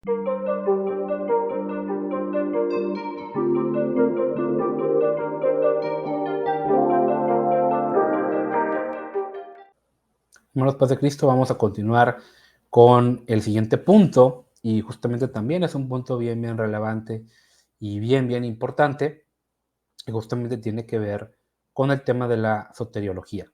Hermanos, paz de Cristo, vamos a continuar con el siguiente punto, y justamente también es un punto bien, bien relevante y bien, bien importante, y justamente tiene que ver con el tema de la soteriología.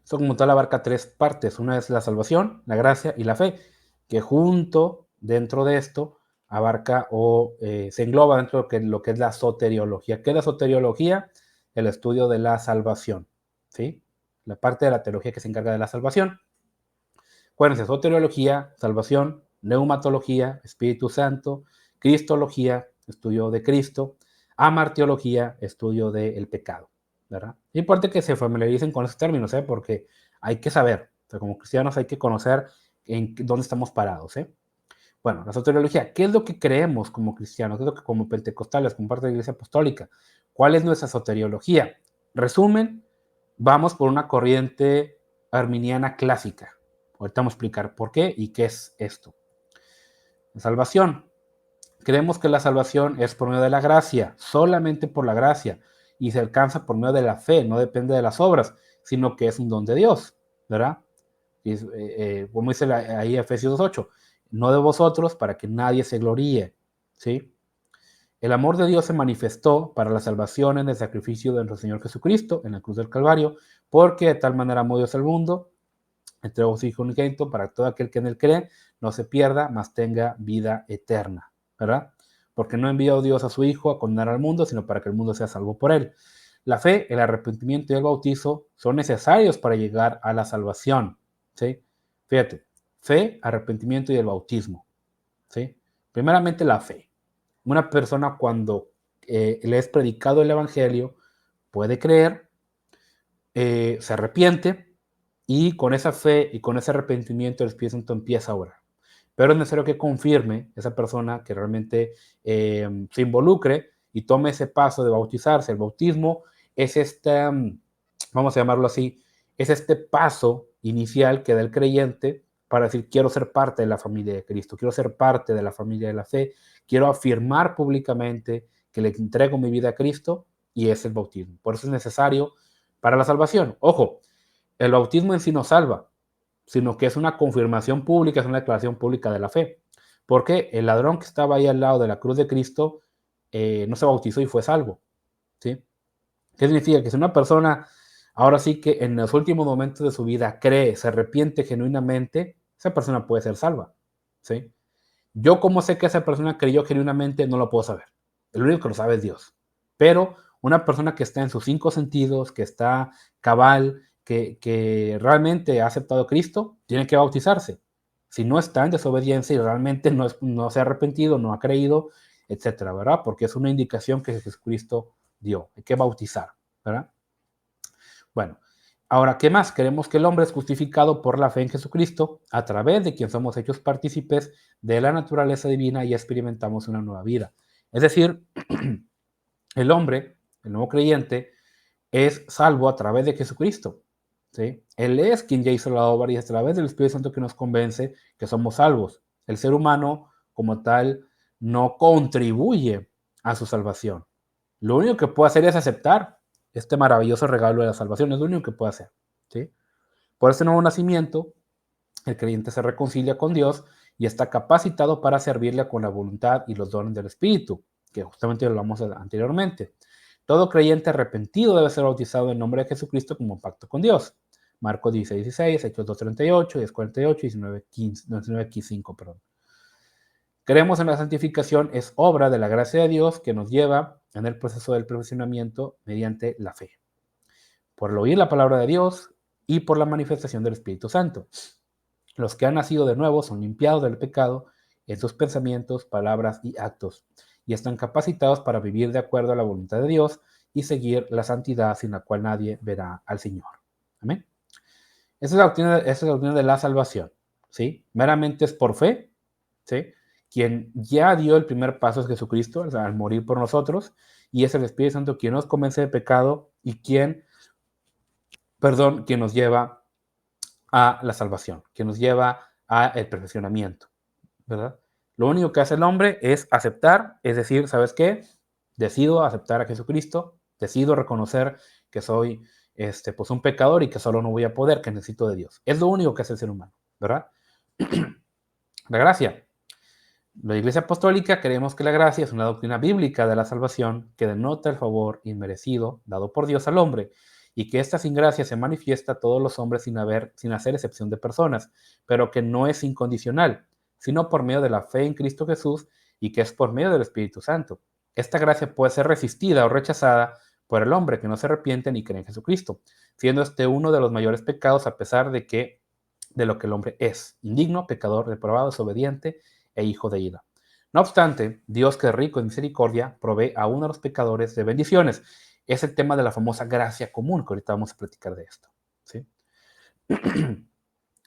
Esto como tal abarca tres partes. Una es la salvación, la gracia y la fe, que junto dentro de esto abarca o se engloba dentro de lo que es la soteriología. ¿Qué es la soteriología? El estudio de la salvación, ¿sí? La parte de la teología que se encarga de la salvación. Acuérdense, soteriología, salvación, neumatología, Espíritu Santo, cristología, estudio de Cristo, amartiología, estudio del pecado, ¿verdad? Es importante que se familiaricen con esos términos, porque hay que saber, o sea, como cristianos hay que conocer en dónde estamos parados, ¿eh? Bueno, la soteriología, ¿qué es lo que creemos como cristianos? ¿Qué es lo que como pentecostales, como parte de la Iglesia Apostólica? ¿Cuál es nuestra soteriología? Resumen, vamos por una corriente arminiana clásica. Ahorita vamos a explicar por qué y qué es esto. La salvación. Creemos que la salvación es por medio de la gracia, solamente por la gracia, y se alcanza por medio de la fe, no depende de las obras, sino que es un don de Dios, ¿verdad? Y como dice ahí Efesios 2:8, no de vosotros para que nadie se gloríe, ¿sí? El amor de Dios se manifestó para la salvación en el sacrificio de nuestro Señor Jesucristo en la cruz del Calvario, porque de tal manera amó Dios al mundo, entregó su Hijo unigénito para que todo aquel que en él cree no se pierda, mas tenga vida eterna, ¿verdad? Porque no envió Dios a su Hijo a condenar al mundo, sino para que el mundo sea salvo por él. La fe, el arrepentimiento y el bautizo son necesarios para llegar a la salvación, ¿sí? Fíjate, fe, arrepentimiento y el bautismo, ¿sí? Primeramente la fe. Una persona cuando le es predicado el Evangelio puede creer, se arrepiente y con esa fe y con ese arrepentimiento el Espíritu Santo empieza a orar. Pero es necesario que confirme esa persona que realmente se involucre y tome ese paso de bautizarse. El bautismo es vamos a llamarlo así, es este paso inicial que da el creyente para decir, quiero ser parte de la familia de Cristo, quiero ser parte de la familia de la fe, quiero afirmar públicamente que le entrego mi vida a Cristo, y es el bautismo. Por eso es necesario para la salvación. Ojo, el bautismo en sí no salva, sino que es una confirmación pública, es una declaración pública de la fe. Porque el ladrón que estaba ahí al lado de la cruz de Cristo no se bautizó y fue salvo, ¿sí? ¿Qué significa? Que si una persona ahora sí que en los últimos momentos de su vida cree, se arrepiente genuinamente, esa persona puede ser salva, ¿sí? Yo cómo sé que esa persona creyó genuinamente no lo puedo saber. El único que lo sabe es Dios. Pero una persona que está en sus cinco sentidos, que está cabal, que realmente ha aceptado a Cristo, tiene que bautizarse. Si no está en desobediencia y realmente no se ha arrepentido, no ha creído, etcétera, ¿verdad? Porque es una indicación que Jesucristo dio. Hay que bautizar, ¿verdad? Bueno, ahora, ¿qué más? Queremos que el hombre es justificado por la fe en Jesucristo, a través de quien somos hechos partícipes de la naturaleza divina y experimentamos una nueva vida. Es decir, el hombre, el nuevo creyente, es salvo a través de Jesucristo, ¿sí? Él es quien ya hizo la obra y es a través del Espíritu Santo que nos convence que somos salvos. El ser humano, como tal, no contribuye a su salvación. Lo único que puede hacer es aceptar este maravilloso regalo de la salvación. Es lo único que puede hacer, ¿sí? Por ese nuevo nacimiento, el creyente se reconcilia con Dios y está capacitado para servirle con la voluntad y los dones del Espíritu, que justamente lo hablamos anteriormente. Todo creyente arrepentido debe ser bautizado en nombre de Jesucristo como un pacto con Dios. Marcos 16:16, Hechos 2:38, 10:48, 19:5, perdón. Creemos en la santificación, es obra de la gracia de Dios que nos lleva en el proceso del perfeccionamiento mediante la fe, por el oír la palabra de Dios y por la manifestación del Espíritu Santo. Los que han nacido de nuevo son limpiados del pecado en sus pensamientos, palabras y actos, y están capacitados para vivir de acuerdo a la voluntad de Dios y seguir la santidad sin la cual nadie verá al Señor. Amén. Esa es la doctrina de la salvación, ¿sí? Meramente es por fe, ¿sí? Quien ya dio el primer paso es Jesucristo, o sea, al morir por nosotros, y es el Espíritu Santo quien nos convence de pecado y quien nos lleva a la salvación, quien nos lleva a el perfeccionamiento, ¿verdad? Lo único que hace el hombre es aceptar, es decir, ¿sabes qué? Decido aceptar a Jesucristo, decido reconocer que soy pues un pecador y que solo no voy a poder, que necesito de Dios. Es lo único que hace el ser humano, ¿verdad? La gracia. La Iglesia Apostólica creemos que la gracia es una doctrina bíblica de la salvación que denota el favor inmerecido dado por Dios al hombre y que esta sin gracia se manifiesta a todos los hombres sin hacer excepción de personas, pero que no es incondicional, sino por medio de la fe en Cristo Jesús y que es por medio del Espíritu Santo. Esta gracia puede ser resistida o rechazada por el hombre que no se arrepiente ni cree en Jesucristo, siendo este uno de los mayores pecados a pesar de lo que el hombre es, indigno, pecador, reprobado, desobediente e hijo de ira. No obstante, Dios, que es rico en misericordia, provee a uno de los pecadores de bendiciones. Es el tema de la famosa gracia común, que ahorita vamos a platicar de esto. ¿Sí? El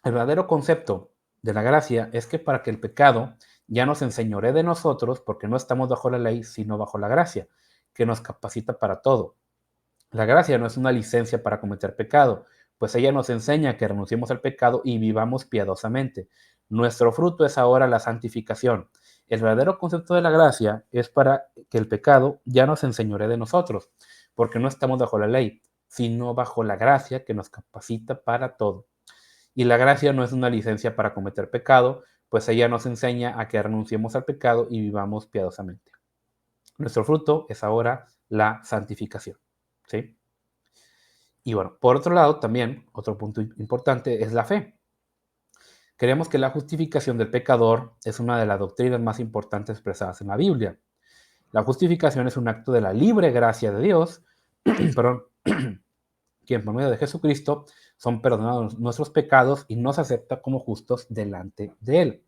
verdadero concepto de la gracia es que para que el pecado ya nos enseñoree de nosotros, porque no estamos bajo la ley, sino bajo la gracia, que nos capacita para todo. La gracia no es una licencia para cometer pecado, pues ella nos enseña que renunciemos al pecado y vivamos piadosamente. Nuestro fruto es ahora la santificación. El verdadero concepto de la gracia es para que el pecado ya nos enseñoree de nosotros, porque no estamos bajo la ley, sino bajo la gracia que nos capacita para todo. Y la gracia no es una licencia para cometer pecado, pues ella nos enseña a que renunciemos al pecado y vivamos piadosamente. Nuestro fruto es ahora la santificación. ¿Sí? Y bueno, por otro lado, también, otro punto importante es la fe. Creemos que la justificación del pecador es una de las doctrinas más importantes expresadas en la Biblia. La justificación es un acto de la libre gracia de Dios, perdón, quien por medio de Jesucristo son perdonados nuestros pecados y nos acepta como justos delante de Él.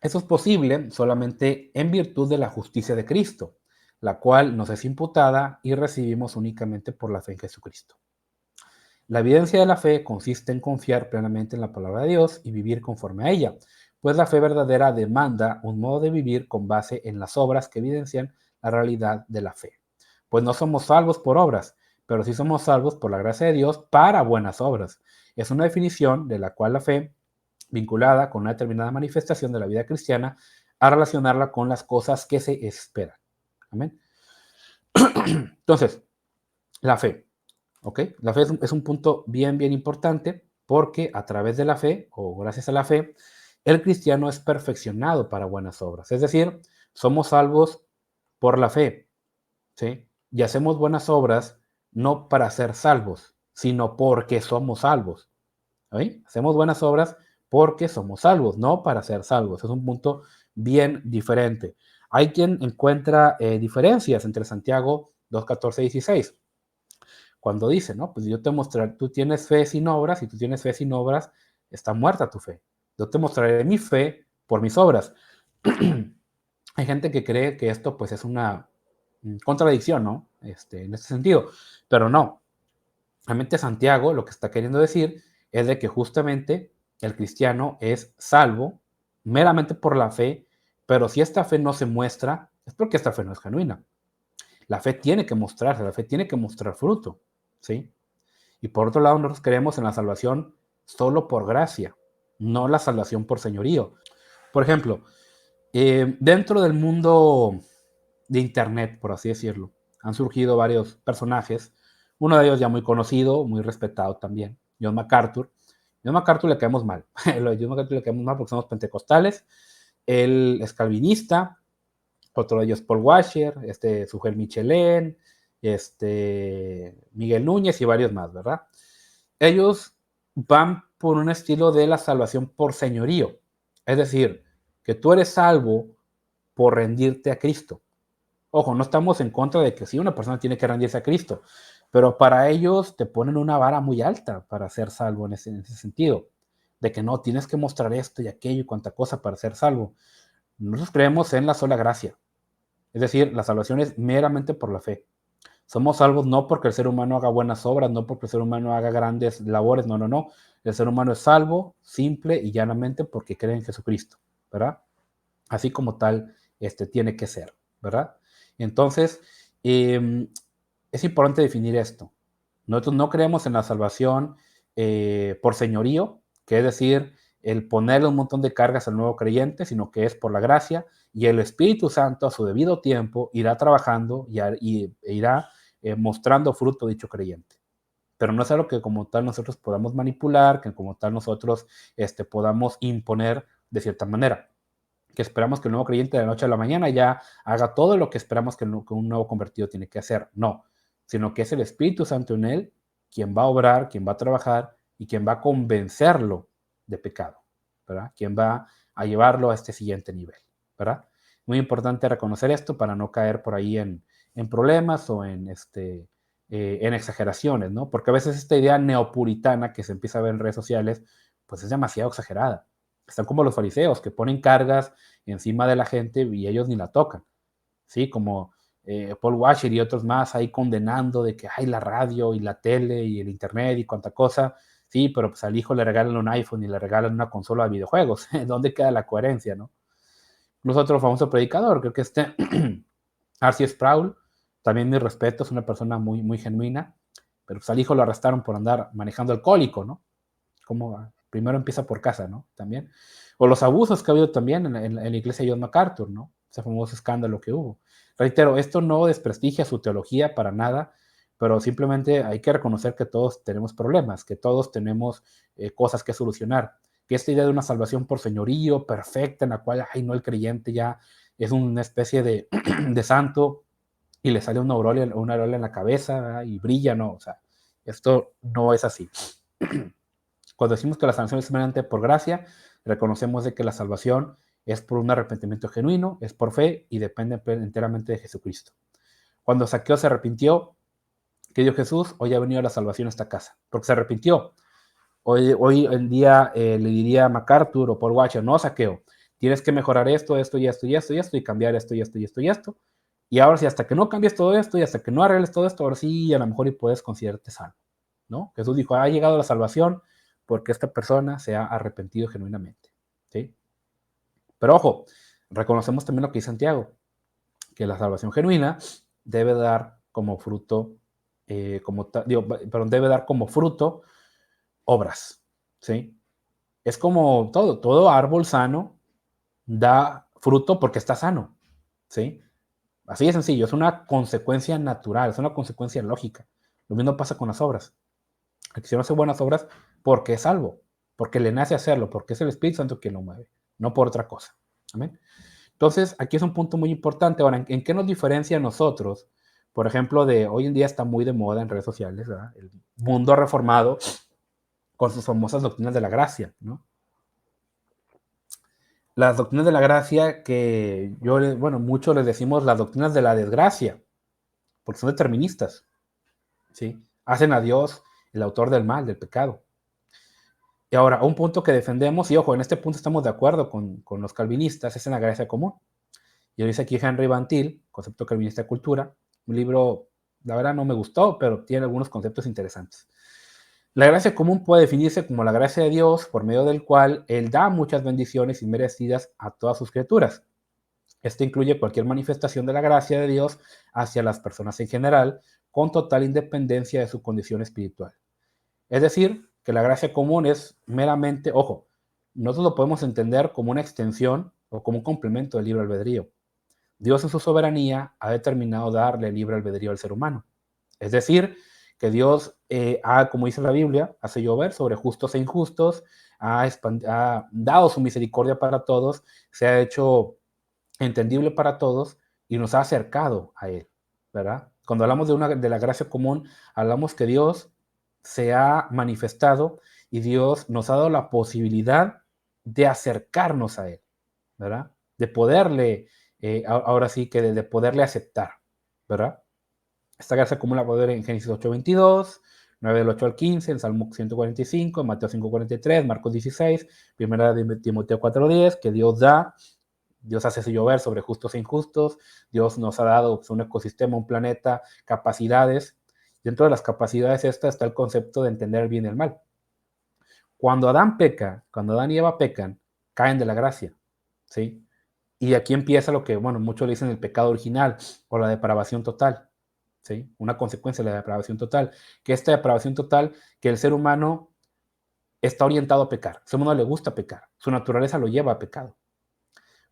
Eso es posible solamente en virtud de la justicia de Cristo, la cual nos es imputada y recibimos únicamente por la fe en Jesucristo. La evidencia de la fe consiste en confiar plenamente en la palabra de Dios y vivir conforme a ella, pues la fe verdadera demanda un modo de vivir con base en las obras que evidencian la realidad de la fe. Pues no somos salvos por obras, pero sí somos salvos por la gracia de Dios para buenas obras. Es una definición de la cual la fe, vinculada con una determinada manifestación de la vida cristiana, a relacionarla con las cosas que se esperan. Amén. Entonces, la fe. ¿Ok? La fe es un punto bien, bien importante porque a través de la fe o gracias a la fe, el cristiano es perfeccionado para buenas obras. Es decir, somos salvos por la fe, ¿sí? Y hacemos buenas obras no para ser salvos, sino porque somos salvos. ¿Sí? Hacemos buenas obras porque somos salvos, no para ser salvos. Es un punto bien diferente. Hay quien encuentra diferencias entre Santiago 2:14 y 16 cuando dice, ¿no? Pues yo te mostraré, tú tienes fe sin obras, y tú tienes fe sin obras, está muerta tu fe. Yo te mostraré mi fe por mis obras. Hay gente que cree que esto pues es una contradicción, ¿no? En este sentido, pero no. Realmente Santiago lo que está queriendo decir es de que justamente el cristiano es salvo meramente por la fe, pero si esta fe no se muestra, es porque esta fe no es genuina. La fe tiene que mostrarse, la fe tiene que mostrar fruto, ¿sí? Y por otro lado, nosotros creemos en la salvación solo por gracia, no la salvación por señorío. Por ejemplo, dentro del mundo de Internet, por así decirlo, han surgido varios personajes. Uno de ellos ya muy conocido, muy respetado también, John MacArthur. John MacArthur le caemos mal. Lo de John MacArthur le caemos mal porque somos pentecostales. Él es calvinista. Otro de ellos Paul Washer, Sujel Michelén, Miguel Núñez y varios más, ¿verdad? Ellos van por un estilo de la salvación por señorío. Es decir, que tú eres salvo por rendirte a Cristo. Ojo, no estamos en contra de que sí, una persona tiene que rendirse a Cristo, pero para ellos te ponen una vara muy alta para ser salvo en ese sentido, de que no, tienes que mostrar esto y aquello y cuanta cosa para ser salvo. Nosotros creemos en la sola gracia, es decir, la salvación es meramente por la fe. Somos salvos no porque el ser humano haga buenas obras, no porque el ser humano haga grandes labores, no, no, no. El ser humano es salvo simple y llanamente porque cree en Jesucristo, ¿verdad? Así como tal, tiene que ser, ¿verdad? Entonces, es importante definir esto. Nosotros no creemos en la salvación por señorío, que es decir, el ponerle un montón de cargas al nuevo creyente, sino que es por la gracia, y el Espíritu Santo a su debido tiempo irá trabajando e irá mostrando fruto dicho creyente. Pero no es algo que como tal nosotros podamos manipular, que como tal nosotros podamos imponer de cierta manera. Que esperamos que el nuevo creyente de la noche a la mañana ya haga todo lo que esperamos que un nuevo convertido tiene que hacer. No, sino que es el Espíritu Santo en él quien va a obrar, quien va a trabajar y quien va a convencerlo de pecado, ¿verdad? Quien va a llevarlo a este siguiente nivel, ¿verdad? Muy importante reconocer esto para no caer por ahí en problemas o en exageraciones, ¿no? Porque a veces esta idea neopuritana que se empieza a ver en redes sociales, pues es demasiado exagerada. Están como los fariseos que ponen cargas encima de la gente y ellos ni la tocan, ¿sí? Como Paul Washer y otros más ahí condenando de que hay la radio y la tele y el internet y cuánta cosa, sí, pero pues al hijo le regalan un iPhone y le regalan una consola de videojuegos. ¿Dónde queda la coherencia, no? Incluso otro famoso predicador, creo que R.C. Sproul, también mi respeto, es una persona muy, muy genuina, pero pues al hijo lo arrestaron por andar manejando alcohólico, ¿no? Como primero empieza por casa, ¿no? También. O los abusos que ha habido también en la iglesia de John MacArthur, ¿no? Ese famoso escándalo que hubo. Reitero, esto no desprestigia su teología para nada, pero simplemente hay que reconocer que todos tenemos problemas, que todos tenemos cosas que solucionar. Que esta idea de una salvación por señorío perfecta, en la cual, ay, no, el creyente ya es una especie de, de santo y le sale una aureola en la cabeza, ¿verdad? Y brilla, no, o sea, esto no es así. Cuando decimos que la salvación es meramente por gracia, reconocemos de que la salvación es por un arrepentimiento genuino, es por fe y depende enteramente de Jesucristo. Cuando Zaqueo se arrepintió, ¿qué dio Jesús? Hoy ha venido la salvación a esta casa, porque se arrepintió. Hoy en día le diría a MacArthur o Paul Washer, no, Zaqueo, tienes que mejorar esto, esto y esto y esto y esto y cambiar esto y esto y esto y esto. Y ahora sí, hasta que no cambies todo esto y hasta que no arregles todo esto, ahora sí, a lo mejor y puedes considerarte salvo, ¿no? Jesús dijo, ha llegado la salvación porque esta persona se ha arrepentido genuinamente, ¿sí? Pero ojo, reconocemos también lo que dice Santiago, que la salvación genuina debe dar como fruto, debe dar como fruto obras, ¿sí? Es como todo árbol sano da fruto porque está sano, ¿sí? Así de sencillo, es una consecuencia natural, es una consecuencia lógica. Lo mismo pasa con las obras. El cristiano hace buenas obras porque es salvo, porque le nace hacerlo, porque es el Espíritu Santo quien lo mueve, no por otra cosa. Amén. Entonces, aquí es un punto muy importante. Ahora, ¿en qué nos diferencia a nosotros? Por ejemplo, de hoy en día está muy de moda en redes sociales, ¿verdad? El mundo reformado con sus famosas doctrinas de la gracia, ¿no? Las doctrinas de la gracia que muchos les decimos las doctrinas de la desgracia, porque son deterministas, ¿sí? Hacen a Dios el autor del mal, del pecado. Y ahora, un punto que defendemos, y ojo, en este punto estamos de acuerdo con los calvinistas, es en la gracia común. Y lo dice aquí Henry Van Til, Concepto Calvinista de Cultura, un libro, la verdad no me gustó, pero tiene algunos conceptos interesantes. La gracia común puede definirse como la gracia de Dios por medio del cual Él da muchas bendiciones inmerecidas a todas sus criaturas. Esto incluye cualquier manifestación de la gracia de Dios hacia las personas en general, con total independencia de su condición espiritual. Es decir, que la gracia común es meramente, ojo, nosotros lo podemos entender como una extensión o como un complemento del libre albedrío. Dios en su soberanía ha determinado darle libre albedrío al ser humano. Es decir, que Dios, como dice la Biblia, hace llover sobre justos e injustos, ha dado su misericordia para todos, se ha hecho entendible para todos y nos ha acercado a Él, ¿verdad? Cuando hablamos de la gracia común, hablamos que Dios se ha manifestado y Dios nos ha dado la posibilidad de acercarnos a Él, ¿verdad? De poderle, ahora sí que de poderle aceptar, ¿verdad? Esta gracia acumula poder en Génesis 8:22, 9 del 8 al 15, en Salmo 145, en Mateo 5:43, Marcos 16, primera de Timoteo 4:10, que Dios da, Dios hace llover sobre justos e injustos, Dios nos ha dado un ecosistema, un planeta, capacidades. Dentro de las capacidades estas está el concepto de entender el bien y el mal. Cuando Adán peca, cuando Adán y Eva pecan, caen de la gracia, ¿sí? Y aquí empieza lo que, bueno, muchos le dicen el pecado original o la depravación total, ¿sí? Una consecuencia de la depravación total, que esta depravación total, que el ser humano está orientado a pecar. A su humano le gusta pecar. Su naturaleza lo lleva a pecado.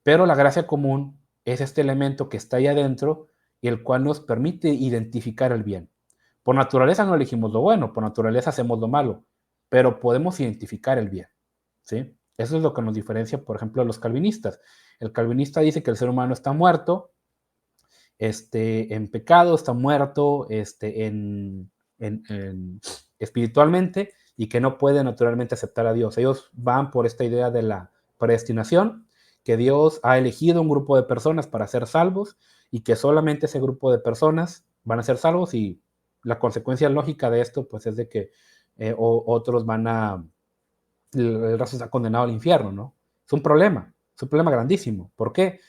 Pero la gracia común es este elemento que está ahí adentro y el cual nos permite identificar el bien. Por naturaleza no elegimos lo bueno, por naturaleza hacemos lo malo, pero podemos identificar el bien, ¿sí? Eso es lo que nos diferencia, por ejemplo, de los calvinistas. El calvinista dice que el ser humano está muerto, en pecado, está muerto, espiritualmente, y que no puede naturalmente aceptar a Dios. Ellos van por esta idea de la predestinación, que Dios ha elegido un grupo de personas para ser salvos y que solamente ese grupo de personas van a ser salvos, y la consecuencia lógica de esto pues es de que otros el resto está condenado al infierno, ¿no? Es un problema grandísimo. ¿Por qué?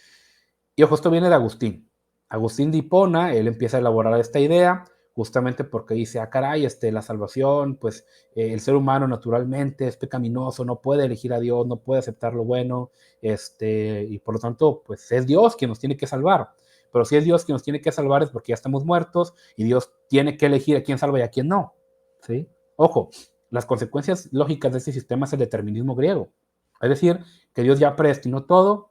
Y ojo, esto viene de Agustín. Agustín de Hipona, él empieza a elaborar esta idea justamente porque dice, caray, la salvación, pues el ser humano naturalmente es pecaminoso, no puede elegir a Dios, no puede aceptar lo bueno, y por lo tanto, pues es Dios quien nos tiene que salvar. Pero si es Dios quien nos tiene que salvar es porque ya estamos muertos y Dios tiene que elegir a quién salva y a quién no, ¿sí? Ojo, las consecuencias lógicas de este sistema es el determinismo griego. Es decir, que Dios ya predestinó todo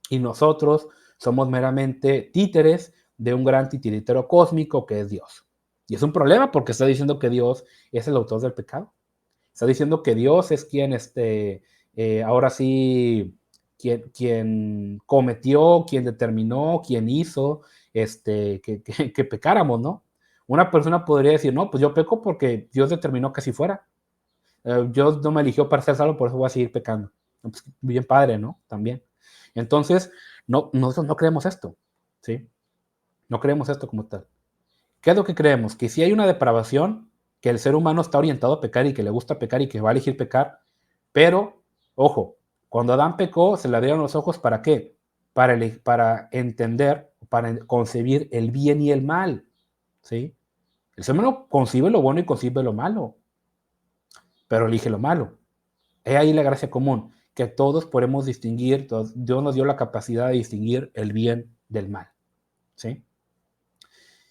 y nosotros somos meramente títeres de un gran titiritero cósmico que es Dios. Y es un problema porque está diciendo que Dios es el autor del pecado. Está diciendo que Dios es quien, ahora sí, quien cometió, quien determinó, quien hizo que pecáramos, ¿no? Una persona podría decir, no, pues yo peco porque Dios determinó que así fuera. Dios no me eligió para ser salvo, por eso voy a seguir pecando. Pues, bien padre, ¿no? También. Entonces, nosotros no creemos esto, ¿sí? No creemos esto como tal. ¿Qué es lo que creemos? Que si hay una depravación, que el ser humano está orientado a pecar y que le gusta pecar y que va a elegir pecar, pero, ojo, cuando Adán pecó, se le abrieron los ojos, ¿para qué? Para entender, para concebir el bien y el mal, ¿sí? El ser humano concibe lo bueno y concibe lo malo, pero elige lo malo. He ahí la gracia común, que todos podemos distinguir, Dios nos dio la capacidad de distinguir el bien del mal, ¿sí?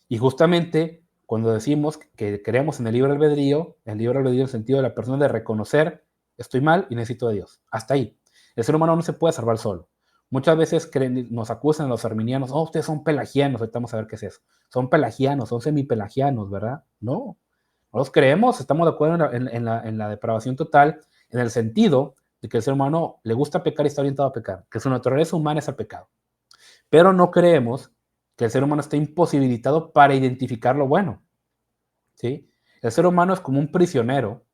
Y justamente cuando decimos que creemos en el libre albedrío en el sentido de la persona de reconocer, estoy mal y necesito de Dios. Hasta ahí. El ser humano no se puede salvar solo. Muchas veces nos acusan los arminianos, oh, ustedes son pelagianos, ahorita vamos a ver qué es eso. Son pelagianos, son semipelagianos, ¿verdad? No, no los creemos, estamos de acuerdo en la depravación total, en el sentido de que el ser humano le gusta pecar y está orientado a pecar, que su naturaleza humana es el pecado. Pero no creemos que el ser humano está imposibilitado para identificar lo bueno, ¿sí? El ser humano es como un prisionero,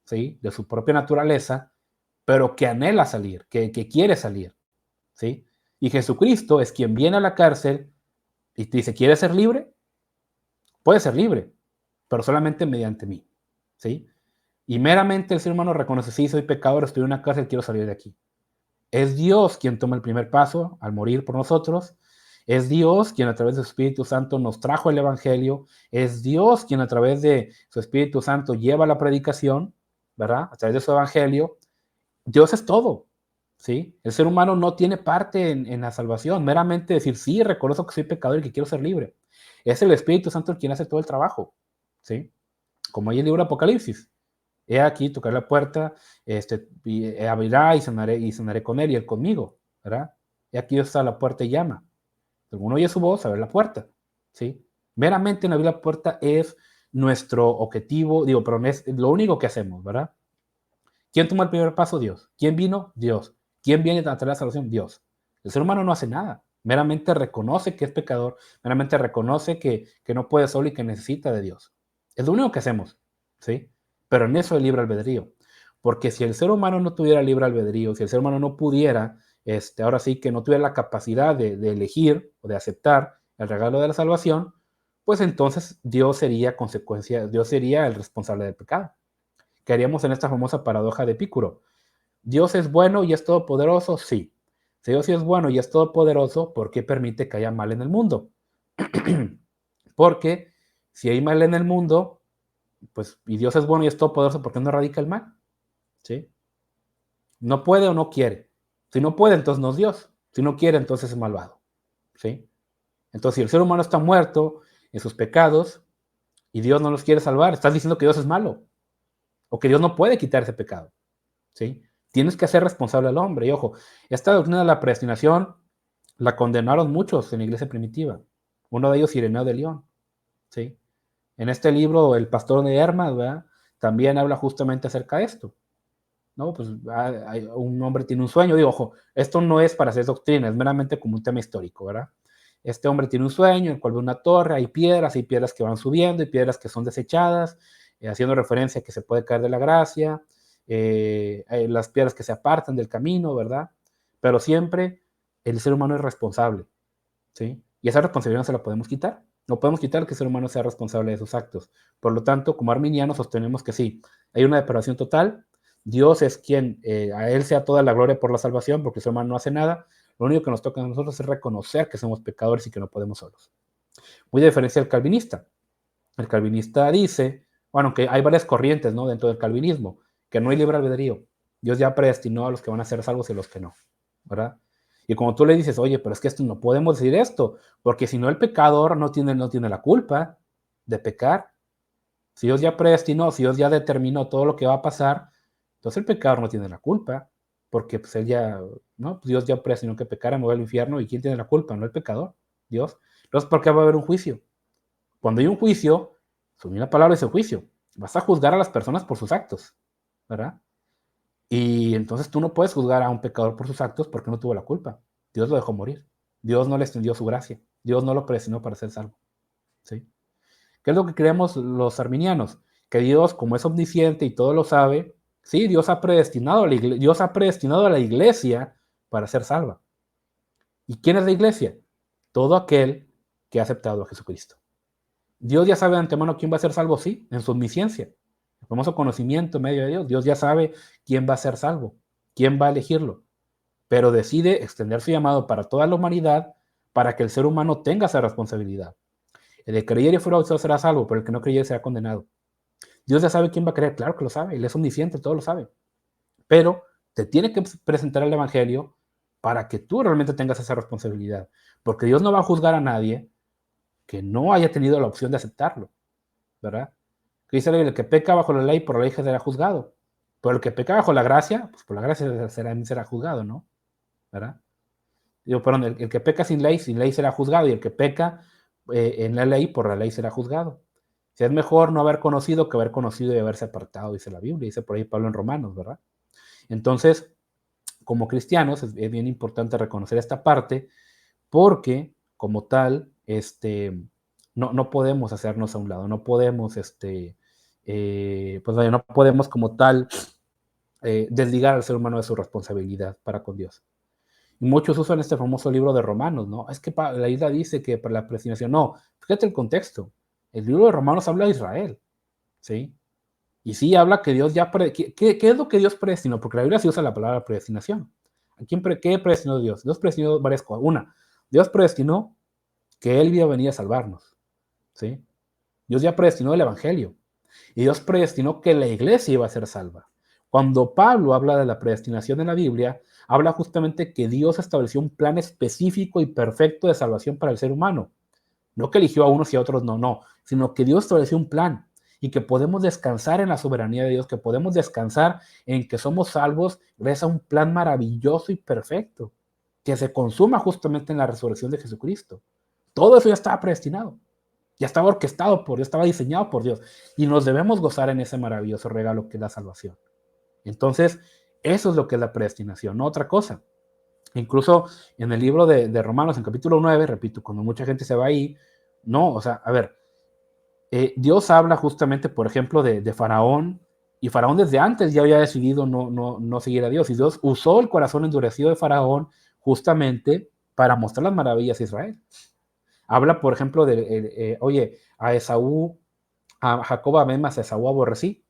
¿sí? De su propia naturaleza, pero que anhela salir, que quiere salir, ¿sí? Y Jesucristo es quien viene a la cárcel y te dice, ¿quieres ser libre? Puedes ser libre, pero solamente mediante mí, ¿sí? Y meramente el ser humano reconoce, sí, soy pecador, estoy en una cárcel, quiero salir de aquí. Es Dios quien toma el primer paso al morir por nosotros. Es Dios quien a través de su Espíritu Santo nos trajo el Evangelio. Es Dios quien a través de su Espíritu Santo lleva la predicación, ¿verdad? A través de su Evangelio. Dios es todo, ¿sí? El ser humano no tiene parte en la salvación. Meramente decir, sí, reconozco que soy pecador y que quiero ser libre. Es el Espíritu Santo el quien hace todo el trabajo, ¿sí? Como hay el libro de Apocalipsis. He aquí, tocaré la puerta, abrirá y cenaré con él y él conmigo, ¿verdad? He aquí está la puerta y llama. Alguno oye su voz, abre la puerta, ¿sí? Meramente en abrir la puerta es nuestro objetivo, pero no es lo único que hacemos, ¿verdad? ¿Quién tomó el primer paso? Dios. ¿Quién vino? Dios. ¿Quién viene a traer la salvación? Dios. El ser humano no hace nada, meramente reconoce que es pecador, meramente reconoce que no puede solo y que necesita de Dios. Es lo único que hacemos, ¿sí? Pero en eso es libre albedrío. Porque si el ser humano no tuviera libre albedrío, si el ser humano no pudiera, ahora sí que no tuviera la capacidad de elegir o de aceptar el regalo de la salvación, pues entonces Dios sería consecuencia, Dios sería el responsable del pecado. ¿Qué haríamos en esta famosa paradoja de Epicuro? ¿Dios es bueno y es todopoderoso? Sí. Si Dios sí es bueno y es todopoderoso, ¿por qué permite que haya mal en el mundo? Porque si hay mal en el mundo, pues, y Dios es bueno y es todopoderoso, ¿por qué no radica el mal? ¿Sí? No puede o no quiere. Si no puede, entonces no es Dios. Si no quiere, entonces es malvado. ¿Sí? Entonces, si el ser humano está muerto en sus pecados y Dios no los quiere salvar, estás diciendo que Dios es malo o que Dios no puede quitar ese pecado. ¿sí? Tienes que hacer responsable al hombre. Y ojo, esta doctrina de la predestinación la condenaron muchos en la iglesia primitiva. Uno de ellos, Ireneo de León, ¿sí? En este libro, El pastor de Hermas, ¿verdad? También habla justamente acerca de esto. ¿No? Pues un hombre tiene un sueño. Digo, ojo, esto no es para hacer doctrina, es meramente como un tema histórico, ¿verdad? Este hombre tiene un sueño, en el cual ve una torre, hay piedras que van subiendo y piedras que son desechadas, haciendo referencia a que se puede caer de la gracia, las piedras que se apartan del camino, ¿verdad? Pero siempre el ser humano es responsable, ¿sí? Y esa responsabilidad no se la podemos quitar. No podemos quitar que el ser humano sea responsable de sus actos. Por lo tanto, como arminianos sostenemos que sí, hay una depravación total. Dios es quien, a Él sea toda la gloria por la salvación, porque el ser humano no hace nada. Lo único que nos toca a nosotros es reconocer que somos pecadores y que no podemos solos. Muy diferencia del calvinista. El calvinista dice, bueno, que hay varias corrientes, ¿no? Dentro del calvinismo, que no hay libre albedrío. Dios ya predestinó a los que van a ser salvos y a los que no, ¿verdad? Y como tú le dices, oye, pero es que esto no podemos decir esto, porque si no el pecador no tiene la culpa de pecar. Si Dios ya predestinó, si Dios ya determinó todo lo que va a pasar, entonces el pecador no tiene la culpa, porque pues él ya, ¿no? Dios ya predestinó que pecara, me voy al infierno, ¿y quién tiene la culpa? No el pecador, Dios. Entonces, ¿por qué va a haber un juicio? Cuando hay un juicio, su misma palabra es el juicio. Vas a juzgar a las personas por sus actos, ¿verdad? Y entonces tú no puedes juzgar a un pecador por sus actos porque no tuvo la culpa. Dios lo dejó morir. Dios no le extendió su gracia. Dios no lo predestinó para ser salvo, ¿sí? ¿Qué es lo que creemos los arminianos? Que Dios, como es omnisciente y todo lo sabe, sí, Dios ha predestinado a la iglesia para ser salva. ¿Y quién es la iglesia? Todo aquel que ha aceptado a Jesucristo. Dios ya sabe de antemano quién va a ser salvo, sí, en su omnisciencia. El famoso conocimiento en medio de Dios. Dios ya sabe quién va a ser salvo, quién va a elegirlo, pero decide extender su llamado para toda la humanidad para que el ser humano tenga esa responsabilidad. El que creyere y fuera bautizado será salvo, pero el que no creyere será condenado. Dios ya sabe quién va a creer, claro que lo sabe, Él es omnisciente, todo lo sabe. Pero te tiene que presentar el Evangelio para que tú realmente tengas esa responsabilidad. Porque Dios no va a juzgar a nadie que no haya tenido la opción de aceptarlo, ¿verdad? Que dice el que peca bajo la ley, por la ley será juzgado. Pero el que peca bajo la gracia, pues por la gracia será juzgado, ¿no? ¿Verdad? Digo, perdón, el que peca sin ley será juzgado, y el que peca en la ley, por la ley será juzgado. Si es mejor no haber conocido que haber conocido y haberse apartado, dice la Biblia, dice por ahí Pablo en Romanos, ¿verdad? Entonces, como cristianos, es bien importante reconocer esta parte, porque como tal, no podemos hacernos a un lado, no podemos, pues no podemos como tal desligar al ser humano de su responsabilidad para con Dios. Y muchos usan este famoso libro de Romanos, ¿no? Es que la isla dice que para la predestinación, no, fíjate el contexto. El libro de Romanos habla de Israel, ¿sí? Y sí habla que Dios ya... ¿Qué es lo que Dios predestinó? Porque la Biblia sí usa la palabra predestinación. ¿Qué predestinó Dios? Dios predestinó varias cosas. Una, Dios predestinó que Él iba a venir a salvarnos, ¿sí? Dios ya predestinó el Evangelio. Y Dios predestinó que la iglesia iba a ser salva. Cuando Pablo habla de la predestinación en la Biblia, habla justamente que Dios estableció un plan específico y perfecto de salvación para el ser humano. No que eligió a unos y a otros no, sino que Dios estableció un plan y que podemos descansar en la soberanía de Dios, que podemos descansar en que somos salvos gracias a un plan maravilloso y perfecto, que se consuma justamente en la resurrección de Jesucristo. Todo eso ya estaba predestinado, ya estaba orquestado por Dios, estaba diseñado por Dios, y nos debemos gozar en ese maravilloso regalo que es la salvación. Entonces, eso es lo que es la predestinación, no otra cosa. Incluso en el libro de Romanos, en capítulo 9, repito, cuando mucha gente se va ahí, no, o sea, a ver, Dios habla justamente, por ejemplo, de Faraón, y Faraón desde antes ya había decidido no seguir a Dios, y Dios usó el corazón endurecido de Faraón justamente para mostrar las maravillas de Israel. Habla, por ejemplo, oye, a Esaú, a Jacob amé, mas a Esaú aborrecí.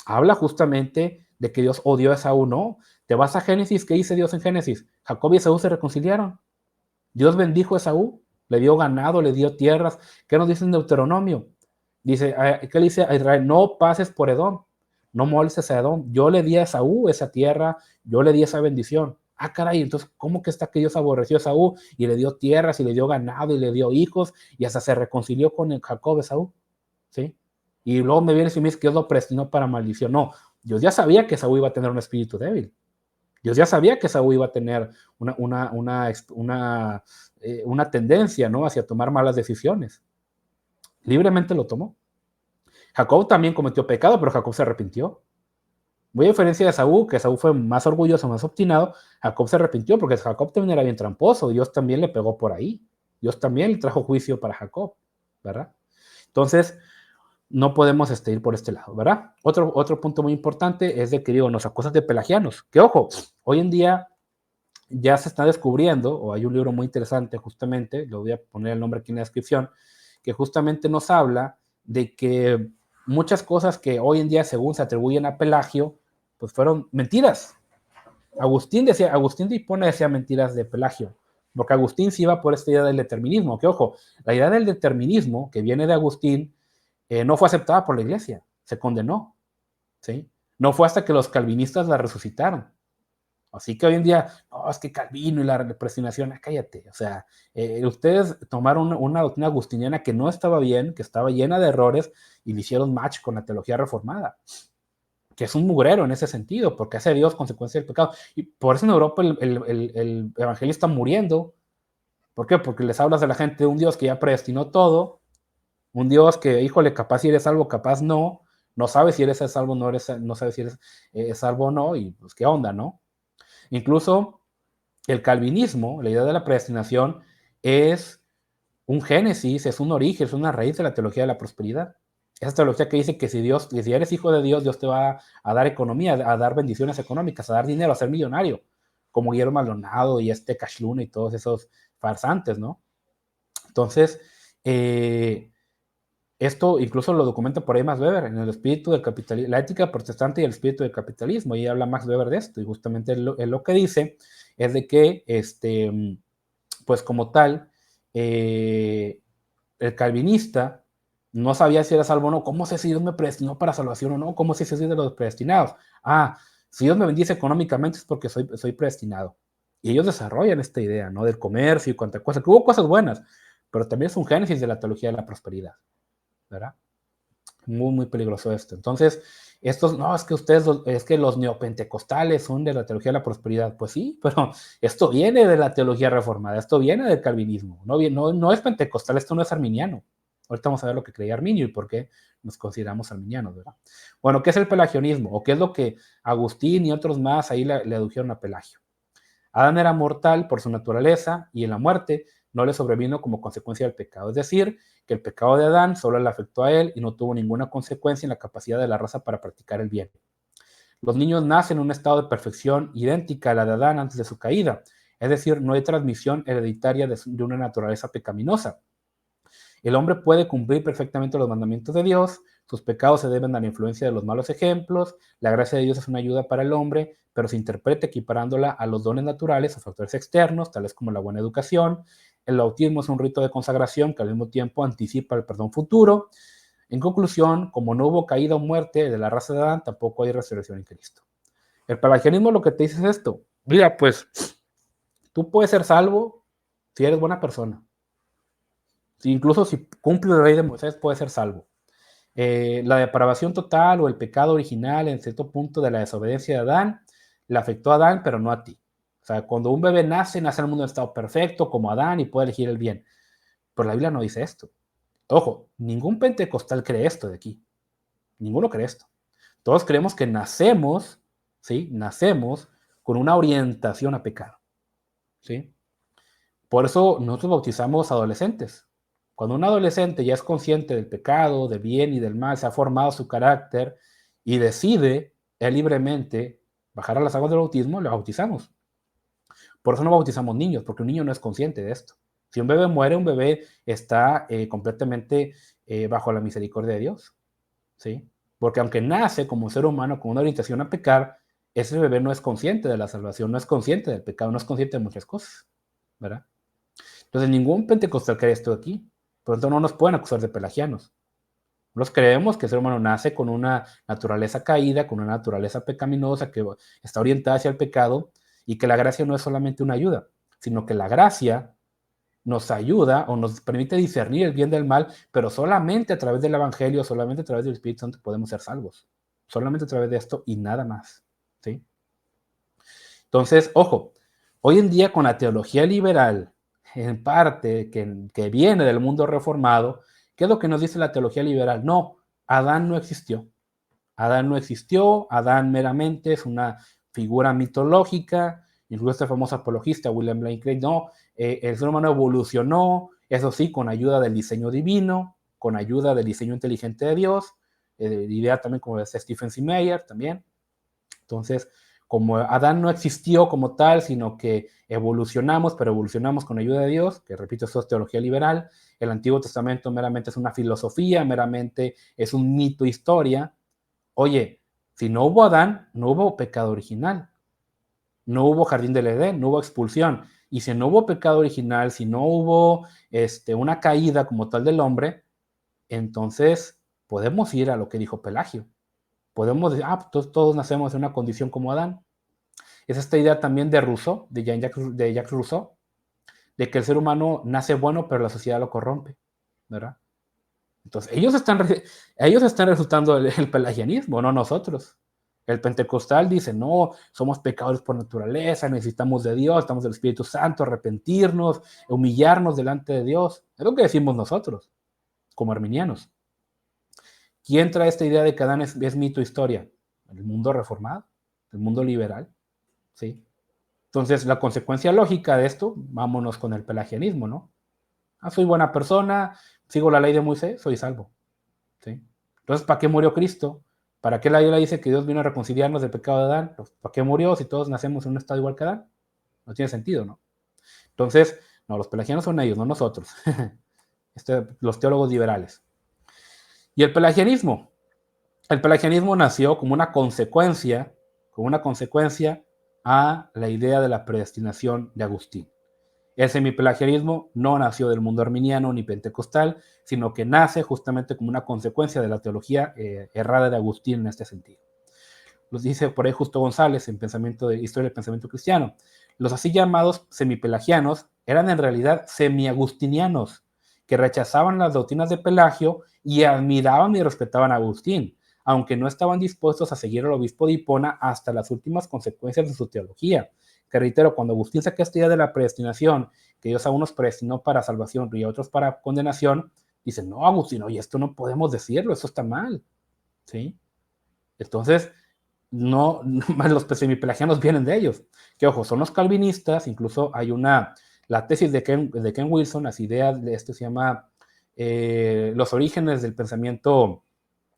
Habla justamente de que Dios odió a Esaú, ¿no? Te vas a Génesis, ¿qué dice Dios en Génesis? Jacob y Esaú se reconciliaron. Dios bendijo a Esaú, le dio ganado, le dio tierras. ¿Qué nos dice en Deuteronomio? Dice, ¿qué le dice a Israel? No pases por Edom, no molestes a Edom. Yo le di a Esaú esa tierra, yo le di esa bendición. Ah, caray, entonces, ¿cómo que está que Dios aborreció a Esaú y le dio tierras y le dio ganado y le dio hijos y hasta se reconcilió con el Jacob Esaú? ¿Sí? Y luego me vienes y me dices que Dios lo predestinó para maldición. No, Dios ya sabía que Saúl iba a tener un espíritu débil. Dios ya sabía que Saúl iba a tener una tendencia, ¿no?, hacia tomar malas decisiones. Libremente lo tomó. Jacob también cometió pecado, pero Jacob se arrepintió. Muy a diferencia de Saúl, que Saúl fue más orgulloso, más obstinado, Jacob se arrepintió porque Jacob también era bien tramposo. Dios también le pegó por ahí. Dios también le trajo juicio para Jacob, ¿verdad? Entonces, no podemos ir por este lado, ¿verdad? Otro punto muy importante es de que, digo, nos acusan de pelagianos. Que ojo, hoy en día ya se está descubriendo, o hay un libro muy interesante justamente, le voy a poner el nombre aquí en la descripción, que justamente nos habla de que muchas cosas que hoy en día según se atribuyen a Pelagio, pues fueron mentiras. Agustín de Hipona decía mentiras de Pelagio, porque Agustín se iba por esta idea del determinismo, que ojo, la idea del determinismo que viene de Agustín no fue aceptada por la iglesia, se condenó, ¿sí? No fue hasta que los calvinistas la resucitaron. Así que hoy en día, no, es que Calvino y la predestinación, cállate. O sea, ustedes tomaron una doctrina agustiniana que no estaba bien, que estaba llena de errores, y le hicieron match con la teología reformada, que es un mugrero en ese sentido, porque hace Dios consecuencia del pecado. Y por eso en Europa el evangelio está muriendo. ¿Por qué? Porque les hablas a la gente de un Dios que ya predestinó todo, un Dios que, híjole, capaz si eres salvo, capaz no, no sabes si eres salvo, no sabes si eres salvo o no, y pues qué onda, ¿no? Incluso el calvinismo, la idea de la predestinación, es un génesis, es un origen, es una raíz de la teología de la prosperidad. Esa teología que dice que si eres hijo de Dios, Dios te va a dar economía, a dar bendiciones económicas, a dar dinero, a ser millonario, como Guillermo Maldonado y Cash Luna y todos esos farsantes, ¿no? Entonces, esto incluso lo documenta por ahí Max Weber, en el espíritu del capitalismo, la ética protestante y el espíritu del capitalismo, y habla Max Weber de esto, y justamente él lo que dice es de que, pues como tal, el calvinista no sabía si era salvo o no. ¿Cómo sé si Dios me predestinó para salvación o no? ¿Cómo sé si soy de los predestinados? Ah, si Dios me bendice económicamente es porque soy predestinado. Y ellos desarrollan esta idea, ¿no? Del comercio y cuánta cosa, que hubo cosas buenas, pero también es un génesis de la teología de la prosperidad, ¿verdad? Muy, muy peligroso esto. Entonces, no, es que los neopentecostales son de la teología de la prosperidad. Pues sí, pero esto viene de la teología reformada, esto viene del calvinismo, no es pentecostal, esto no es arminiano. Ahorita vamos a ver lo que creía Arminio y por qué nos consideramos arminianos, ¿verdad? Bueno, ¿qué es el pelagionismo? ¿O qué es lo que Agustín y otros más ahí le adujeron a Pelagio? Adán era mortal por su naturaleza y en la muerte no le sobrevino como consecuencia del pecado. Es decir, que el pecado de Adán solo le afectó a él y no tuvo ninguna consecuencia en la capacidad de la raza para practicar el bien. Los niños nacen en un estado de perfección idéntica a la de Adán antes de su caída. Es decir, no hay transmisión hereditaria de una naturaleza pecaminosa. El hombre puede cumplir perfectamente los mandamientos de Dios, sus pecados se deben a la influencia de los malos ejemplos, la gracia de Dios es una ayuda para el hombre, pero se interpreta equiparándola a los dones naturales, a factores externos, tales como la buena educación. El bautismo es un rito de consagración que al mismo tiempo anticipa el perdón futuro. En conclusión, como no hubo caída o muerte de la raza de Adán, tampoco hay resurrección en Cristo. El pelagianismo lo que te dice es esto: mira, pues tú puedes ser salvo si eres buena persona. Incluso si cumple la ley de Moisés, puede ser salvo. La depravación total o el pecado original en cierto punto de la desobediencia de Adán le afectó a Adán, pero no a ti. O sea, cuando un bebé nace en el mundo en estado perfecto, como Adán, y puede elegir el bien. Pero la Biblia no dice esto. Ojo, ningún pentecostal cree esto de aquí. Ninguno cree esto. Todos creemos que nacemos, ¿sí? Nacemos con una orientación a pecado, ¿sí? Por eso nosotros bautizamos adolescentes. Cuando un adolescente ya es consciente del pecado, del bien y del mal, se ha formado su carácter y decide él libremente bajar a las aguas del bautismo, le bautizamos. Por eso no bautizamos niños, porque un niño no es consciente de esto. Si un bebé muere, un bebé está completamente bajo la misericordia de Dios, ¿sí? Porque aunque nace como ser humano con una orientación a pecar, ese bebé no es consciente de la salvación, no es consciente del pecado, no es consciente de muchas cosas, ¿verdad? Entonces, ningún pentecostal cree esto aquí. Por lo tanto, no nos pueden acusar de pelagianos. Nos creemos que el ser humano nace con una naturaleza caída, con una naturaleza pecaminosa que está orientada hacia el pecado, y que la gracia no es solamente una ayuda, sino que la gracia nos ayuda o nos permite discernir el bien del mal, pero solamente a través del Evangelio, solamente a través del Espíritu Santo podemos ser salvos. solamente a través de esto y nada más, ¿sí? Entonces, ojo, hoy en día con la teología liberal, en parte que viene del mundo reformado, ¿qué es lo que nos dice la teología liberal? No, Adán no existió. Adán no existió, Adán meramente es una figura mitológica, incluso este famoso apologista William Lane Craig, no, el ser humano evolucionó, eso sí, con ayuda del diseño divino, con ayuda del diseño inteligente de Dios, idea también como decía Stephen C. Meyer también. Entonces, como Adán no existió como tal, sino que evolucionamos, pero evolucionamos con ayuda de Dios, que repito, eso es teología liberal, el Antiguo Testamento meramente es una filosofía, meramente es un mito, historia. Oye, si no hubo Adán, no hubo pecado original, no hubo jardín del Edén, no hubo expulsión. Y si no hubo pecado original, si no hubo una caída como tal del hombre, entonces podemos ir a lo que dijo Pelagio. Podemos decir, todos nacemos en una condición como Adán. Es esta idea también de Rousseau, de Jacques Rousseau, de que el ser humano nace bueno, pero la sociedad lo corrompe, ¿verdad? Entonces, ellos están resultando el pelagianismo, no nosotros. El pentecostal dice, no, somos pecadores por naturaleza, necesitamos de Dios, estamos del Espíritu Santo, arrepentirnos, humillarnos delante de Dios. Es lo que decimos nosotros, como arminianos. ¿Quién trae esta idea de que Adán es mito historia? El mundo reformado, el mundo liberal, ¿sí? Entonces, la consecuencia lógica de esto, vámonos con el pelagianismo, ¿no? Soy buena persona, sigo la ley de Moisés, soy salvo, ¿sí? Entonces, ¿para qué murió Cristo? ¿Para qué la Biblia dice que Dios vino a reconciliarnos del pecado de Adán? ¿Para qué murió si todos nacemos en un estado igual que Adán? No tiene sentido, ¿no? Entonces, no, los pelagianos son ellos, no nosotros. Los teólogos liberales. Y el pelagianismo. El pelagianismo nació como una consecuencia a la idea de la predestinación de Agustín. El semipelagianismo no nació del mundo arminiano ni pentecostal, sino que nace justamente como una consecuencia de la teología errada de Agustín en este sentido. Los dice por ahí Justo González en Historia del Pensamiento Cristiano. Los así llamados semipelagianos eran en realidad semiagustinianos, que rechazaban las doctrinas de Pelagio y admiraban y respetaban a Agustín, aunque no estaban dispuestos a seguir al obispo de Hipona hasta las últimas consecuencias de su teología. Que reitero, cuando Agustín saca esta idea de la predestinación, que Dios a unos predestinó para salvación y a otros para condenación, dice, no, Agustín, oye, esto no podemos decirlo, eso está mal, ¿sí? Entonces, no, los semipelagianos vienen de ellos. Que ojo, son los calvinistas, incluso hay la tesis de Ken Wilson, las ideas de esto se llama los orígenes del pensamiento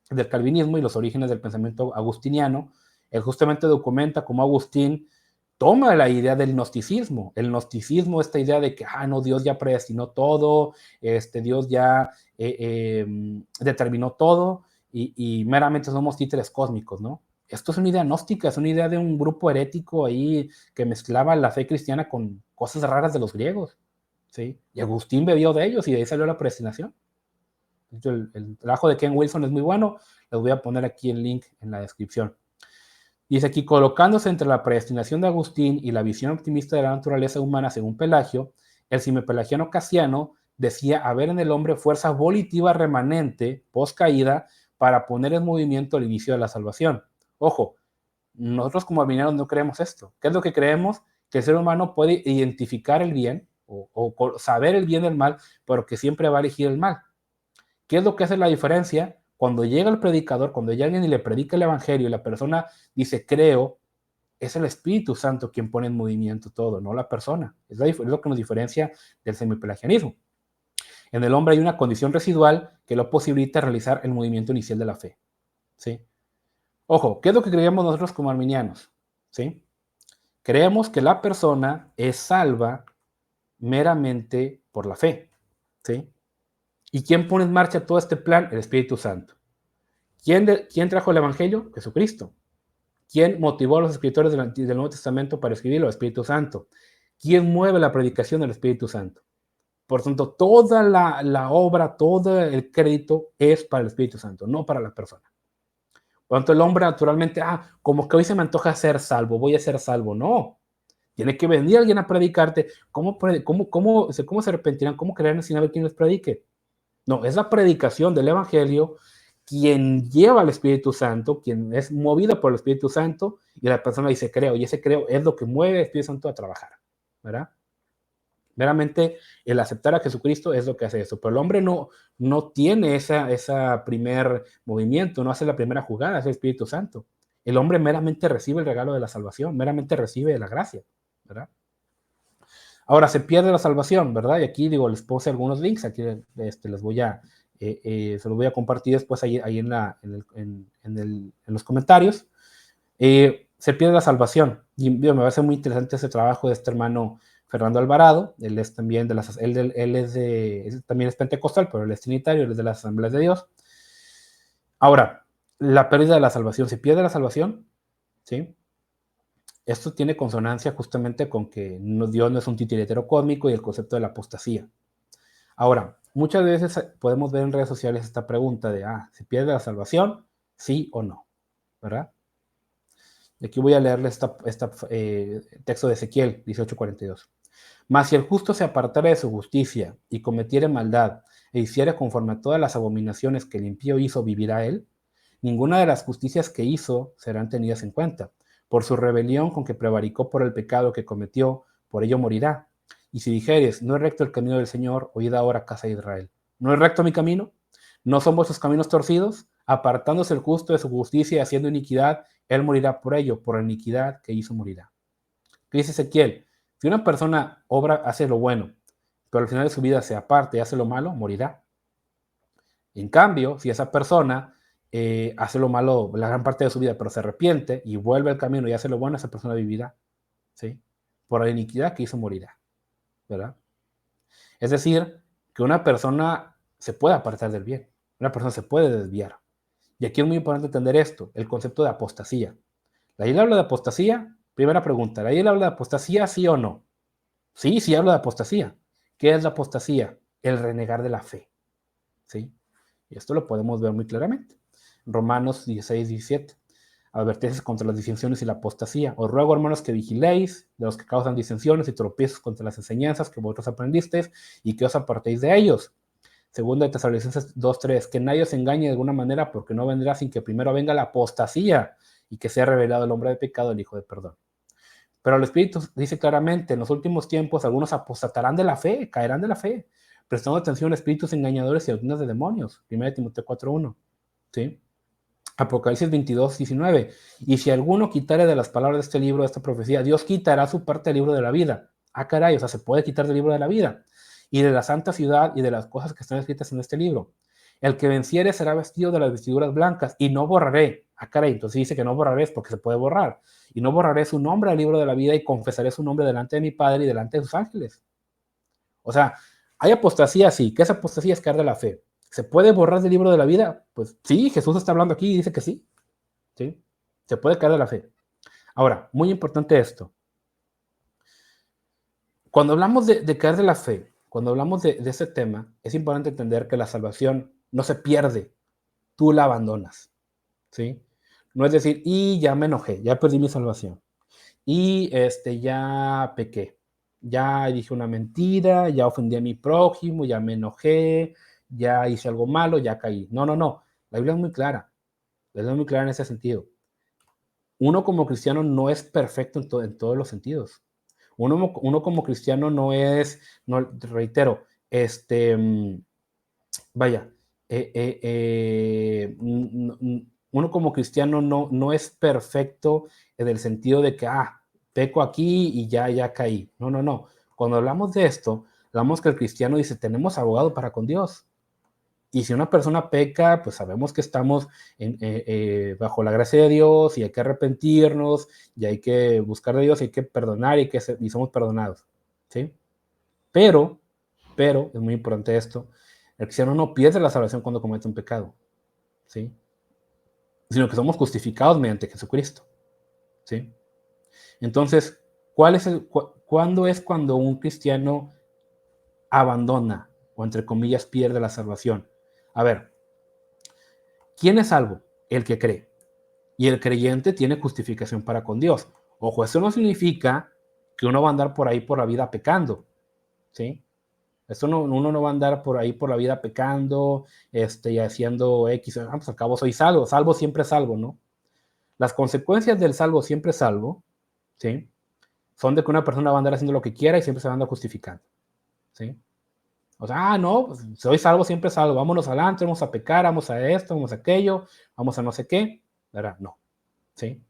del calvinismo y los orígenes del pensamiento agustiniano. Él justamente documenta cómo Agustín toma la idea del gnosticismo. El gnosticismo, esta idea de que, no, Dios ya predestinó todo, Dios ya determinó todo y meramente somos títeres cósmicos, ¿no? Esto es una idea gnóstica, es una idea de un grupo herético ahí que mezclaba la fe cristiana con cosas raras de los griegos, ¿sí? Y Agustín bebió de ellos y de ahí salió la predestinación. El trabajo de Ken Wilson es muy bueno, les voy a poner aquí el link en la descripción. Dice aquí, colocándose entre la predestinación de Agustín y la visión optimista de la naturaleza humana según Pelagio, el semipelagiano Casiano decía haber en el hombre fuerza volitiva remanente, post caída, para poner en movimiento el inicio de la salvación. Ojo, nosotros como arminianos no creemos esto. ¿Qué es lo que creemos? Que el ser humano puede identificar el bien o saber el bien del mal, pero que siempre va a elegir el mal. ¿Qué es lo que hace la diferencia? Cuando llega el predicador, cuando llega alguien y le predica el evangelio y la persona dice, creo, es el Espíritu Santo quien pone en movimiento todo, no la persona. Es lo que nos diferencia del semipelagianismo. En el hombre hay una condición residual que lo posibilita realizar el movimiento inicial de la fe. ¿Sí? Ojo, ¿qué es lo que creemos nosotros como arminianos? ¿Sí? Creemos que la persona es salva meramente por la fe. ¿Sí? ¿Y quién pone en marcha todo este plan? El Espíritu Santo. ¿Quién trajo el Evangelio? Jesucristo. ¿Quién motivó a los escritores del Nuevo Testamento para escribirlo? El Espíritu Santo. ¿Quién mueve la predicación del Espíritu Santo? Por tanto, toda la obra, todo el crédito es para el Espíritu Santo, no para la persona. Por tanto, el hombre naturalmente, como que hoy se me antoja ser salvo, voy a ser salvo. No. Tiene que venir alguien a predicarte. ¿Cómo se arrepentirán? ¿Cómo creerán sin haber quien les predique? No, es la predicación del Evangelio quien lleva al Espíritu Santo, quien es movido por el Espíritu Santo, y la persona dice creo, y ese creo es lo que mueve al Espíritu Santo a trabajar, ¿verdad? Meramente el aceptar a Jesucristo es lo que hace eso, pero el hombre no tiene esa primer movimiento, no hace la primera jugada, es el Espíritu Santo. El hombre meramente recibe el regalo de la salvación, meramente recibe la gracia, ¿verdad? Ahora se pierde la salvación, ¿verdad? Y aquí digo, les puse algunos links, aquí les voy a, se los voy a compartir después ahí en los comentarios. Se pierde la salvación. Y me parece muy interesante ese trabajo de este hermano Fernando Alvarado. Él es también también es pentecostal, pero él es trinitario, él es de las Asambleas de Dios. Ahora, la pérdida de la salvación, se pierde la salvación, ¿sí? Esto tiene consonancia justamente con que Dios no es un titiritero cósmico y el concepto de la apostasía. Ahora, muchas veces podemos ver en redes sociales esta pregunta de, ¿se pierde la salvación? ¿Sí o no? ¿Verdad? Y aquí voy a leerle texto de Ezequiel 18:42. Mas si el justo se apartara de su justicia y cometiere maldad e hiciera conforme a todas las abominaciones que el impío hizo, ¿vivirá él? Ninguna de las justicias que hizo serán tenidas en cuenta. Por su rebelión con que prevaricó por el pecado que cometió, por ello morirá. Y si dijeres, no es recto el camino del Señor, oíd ahora, casa de Israel. ¿No es recto mi camino? ¿No son vuestros caminos torcidos? Apartándose el justo de su justicia y haciendo iniquidad, él morirá por ello, por la iniquidad que hizo morirá. ¿Qué dice Ezequiel? Si una persona hace lo bueno, pero al final de su vida se aparta y hace lo malo, morirá. En cambio, si esa persona hace lo malo la gran parte de su vida, pero se arrepiente y vuelve al camino y hace lo bueno, esa persona vivirá, ¿sí? Por la iniquidad que hizo morirá, ¿verdad? Es decir, que una persona se puede apartar del bien, una persona se puede desviar. Y aquí es muy importante entender esto, el concepto de apostasía. ¿La Biblia habla de apostasía? Primera pregunta, ¿la Biblia habla de apostasía, sí o no? Sí, sí habla de apostasía. ¿Qué es la apostasía? El renegar de la fe, ¿sí? Y esto lo podemos ver muy claramente. Romanos 16:17. Advertencias contra las disensiones y la apostasía. Os ruego, hermanos, que vigiléis de los que causan disensiones y tropiezos contra las enseñanzas que vosotros aprendisteis y que os apartéis de ellos. Segunda de Tesalonicenses 2:3. Que nadie os engañe de alguna manera, porque no vendrá sin que primero venga la apostasía y que sea revelado el hombre de pecado, el hijo de perdón. Pero el Espíritu dice claramente, en los últimos tiempos algunos apostatarán de la fe, caerán de la fe, prestando atención a espíritus engañadores y a doctrinas de demonios. 1 Timoteo 4:1, ¿sí? Apocalipsis 22:19. Y si alguno quitare de las palabras de este libro, de esta profecía, Dios quitará su parte del libro de la vida. Caray, o sea, se puede quitar del libro de la vida. Y de la santa ciudad y de las cosas que están escritas en este libro. El que venciere será vestido de las vestiduras blancas y no borraré. Caray, entonces dice que no borraré es porque se puede borrar. Y no borraré su nombre del libro de la vida y confesaré su nombre delante de mi Padre y delante de sus ángeles. O sea, hay apostasía, sí. ¿Qué es apostasía? Es caer de la fe. ¿Se puede borrar del libro de la vida? Pues sí, Jesús está hablando aquí y dice que sí. ¿Sí? Se puede caer de la fe. Ahora, muy importante esto. Cuando hablamos de caer de la fe, cuando hablamos de ese tema, es importante entender que la salvación no se pierde, tú la abandonas, ¿sí? No es decir, y ya me enojé, ya perdí mi salvación, y ya pequé, ya dije una mentira, ya ofendí a mi prójimo, ya me enojé, ya hice algo malo, ya caí. No, no, no, la Biblia es muy clara, la Biblia es muy clara en ese sentido. Uno como cristiano no es perfecto en todos los sentidos. Uno como cristiano no es, no, reitero, vaya, uno como cristiano no es perfecto en el sentido de que, peco aquí y ya caí. No, no, no. Cuando hablamos de esto, hablamos que el cristiano dice, tenemos abogado para con Dios. Y si una persona peca, pues sabemos que estamos bajo la gracia de Dios y hay que arrepentirnos y hay que buscar de Dios y hay que perdonar y somos perdonados, ¿sí? Pero, es muy importante esto, el cristiano no pierde la salvación cuando comete un pecado, ¿sí? Sino que somos justificados mediante Jesucristo, ¿sí? Entonces, ¿cuándo es cuando un cristiano abandona o entre comillas pierde la salvación? A ver, ¿quién es salvo? El que cree. Y el creyente tiene justificación para con Dios. Ojo, eso no significa que uno va a andar por ahí por la vida pecando, ¿sí? Uno no va a andar por ahí por la vida pecando, y haciendo X, pues al cabo soy salvo, salvo siempre salvo, ¿no? Las consecuencias del salvo siempre salvo, ¿sí? Son de que una persona va a andar haciendo lo que quiera y siempre se va a andar justificando, ¿sí? O sea, no, pues, soy salvo, siempre salvo, vámonos adelante, vamos a pecar, vamos a esto, vamos a aquello, vamos a no sé qué, ¿verdad? No, ¿sí?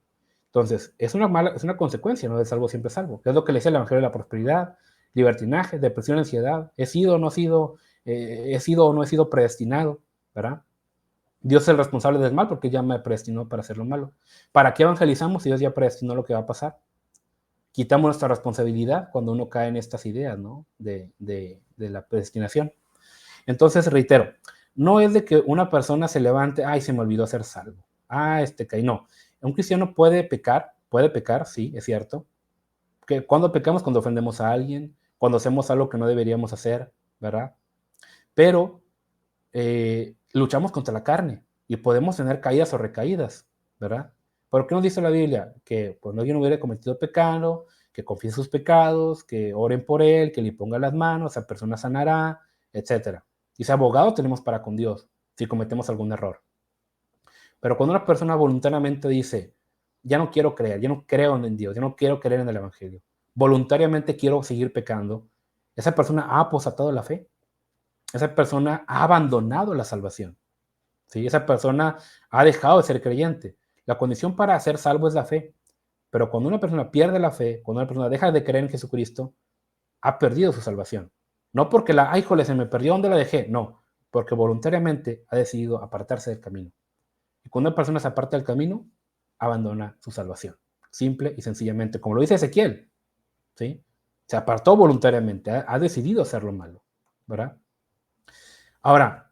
Entonces, es una consecuencia, ¿no? Del salvo siempre salvo, que es lo que le dice el Evangelio de la prosperidad, libertinaje, depresión, ansiedad, he sido o no he sido predestinado, ¿verdad? Dios es el responsable del mal porque ya me predestinó para hacer lo malo. ¿Para qué evangelizamos si Dios ya predestinó lo que va a pasar? Quitamos nuestra responsabilidad cuando uno cae en estas ideas, ¿no? De la predestinación. Entonces, reitero, no es de que una persona se levante, ay, se me olvidó ser salvo. Ah, caí. No. Un cristiano puede pecar, sí, es cierto. Que cuando pecamos, cuando ofendemos a alguien, cuando hacemos algo que no deberíamos hacer, ¿verdad? Pero luchamos contra la carne y podemos tener caídas o recaídas, ¿verdad? ¿Por qué nos dice la Biblia? Que cuando alguien hubiera cometido pecado, que confiese sus pecados, que oren por él, que le ponga las manos, esa persona sanará, etcétera. Y ese abogado tenemos para con Dios si cometemos algún error. Pero cuando una persona voluntariamente dice, ya no quiero creer, ya no creo en Dios, ya no quiero creer en el Evangelio, voluntariamente quiero seguir pecando, esa persona ha apostatado la fe, esa persona ha abandonado la salvación, ¿sí? Esa persona ha dejado de ser creyente. La condición para ser salvo es la fe, pero cuando una persona pierde la fe, cuando una persona deja de creer en Jesucristo, ha perdido su salvación. No porque ay, híjole, se me perdió, ¿dónde la dejé? No, porque voluntariamente ha decidido apartarse del camino. Y cuando una persona se aparta del camino, abandona su salvación. Simple y sencillamente, como lo dice Ezequiel, ¿sí? Se apartó voluntariamente, ha decidido hacer lo malo, ¿verdad? Ahora,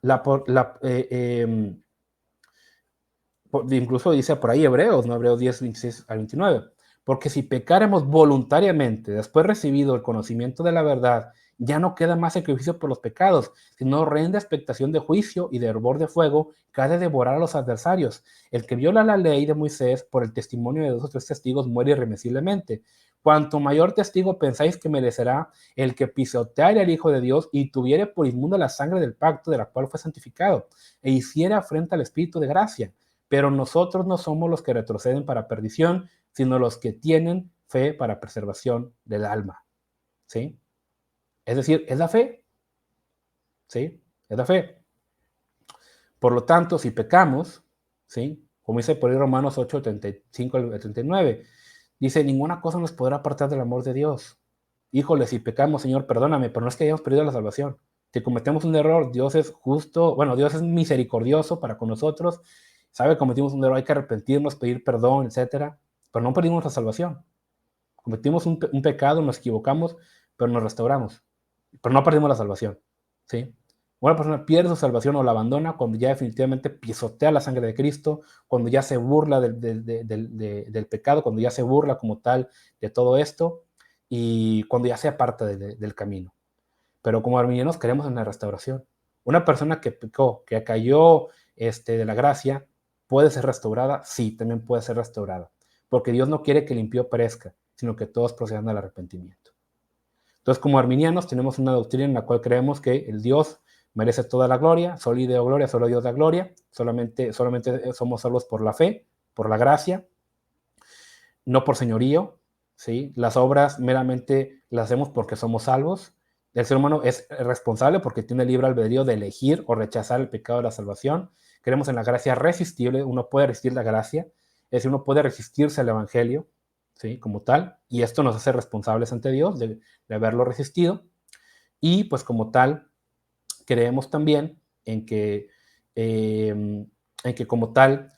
incluso dice por ahí Hebreos, ¿no? Hebreos 10, 26 al 29. Porque si pecáramos voluntariamente, después recibido el conocimiento de la verdad, ya no queda más sacrificio por los pecados, sino horrenda expectación de juicio y de hervor de fuego que ha de devorar a los adversarios. El que viola la ley de Moisés por el testimonio de 2 o 3 testigos muere irremisiblemente. Cuanto mayor testigo pensáis que merecerá el que pisoteare al Hijo de Dios y tuviere por inmunda la sangre del pacto de la cual fue santificado, e hiciera afrenta al Espíritu de gracia. Pero nosotros no somos los que retroceden para perdición, sino los que tienen fe para preservación del alma, ¿sí? Es decir, es la fe, ¿sí? Es la fe. Por lo tanto, si pecamos, ¿sí? Como dice por ahí Romanos 8, 35 al 39, dice, ninguna cosa nos podrá apartar del amor de Dios. Híjole, si pecamos, Señor, perdóname, pero no es que hayamos perdido la salvación. Si cometemos un error, Dios es justo, bueno, Dios es misericordioso para con nosotros, sabe que cometimos un error, hay que arrepentirnos, pedir perdón, etcétera, pero no perdimos la salvación. Cometimos un pecado, nos equivocamos, pero nos restauramos, pero no perdimos la salvación, ¿sí? Una persona pierde su salvación o la abandona cuando ya definitivamente pisotea la sangre de Cristo, cuando ya se burla del pecado, cuando ya se burla como tal de todo esto y cuando ya se aparta del camino. Pero como arminianos creemos en la restauración. Una persona que pecó, que cayó de la gracia, ¿puede ser restaurada? Sí, también puede ser restaurada. Porque Dios no quiere que el impío perezca, sino que todos procedan al arrepentimiento. Entonces, como arminianos, tenemos una doctrina en la cual creemos que el Dios merece toda la gloria, solo Dios gloria, solo Dios da gloria, solamente somos salvos por la fe, por la gracia, no por señorío, ¿sí? Las obras meramente las hacemos porque somos salvos. El ser humano es responsable porque tiene libre albedrío de elegir o rechazar el pecado de la salvación. Creemos en la gracia resistible, uno puede resistir la gracia, es decir, uno puede resistirse al evangelio, ¿sí? Como tal, y esto nos hace responsables ante Dios de haberlo resistido. Y pues como tal, creemos también en que como tal,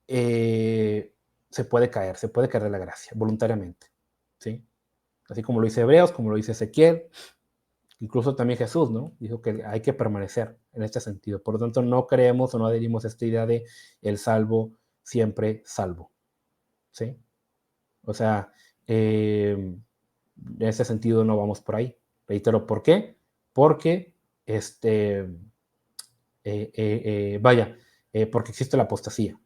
se puede caer de la gracia voluntariamente, ¿sí? Así como lo dice Hebreos, como lo dice Ezequiel, incluso también Jesús, ¿no? Dijo que hay que permanecer en este sentido. Por lo tanto, no creemos o no adherimos a esta idea de el salvo siempre salvo, ¿sí? O sea, en ese sentido no vamos por ahí. Reitero, ¿por qué? Porque, porque existe la apostasía.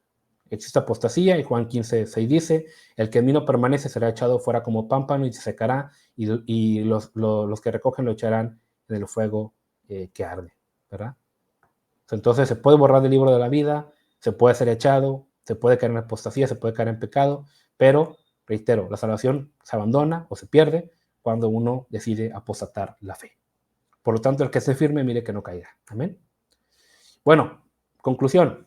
Existe apostasía y Juan 15:6 dice, el que en mí no permanece será echado fuera como pámpano y se secará y los que recogen lo echarán en el fuego que arde, ¿verdad? Entonces se puede borrar del libro de la vida, se puede ser echado, se puede caer en apostasía, se puede caer en pecado, pero, reitero, la salvación se abandona o se pierde cuando uno decide apostatar la fe. Por lo tanto, el que esté firme, mire que no caiga. Amén. Bueno, conclusión.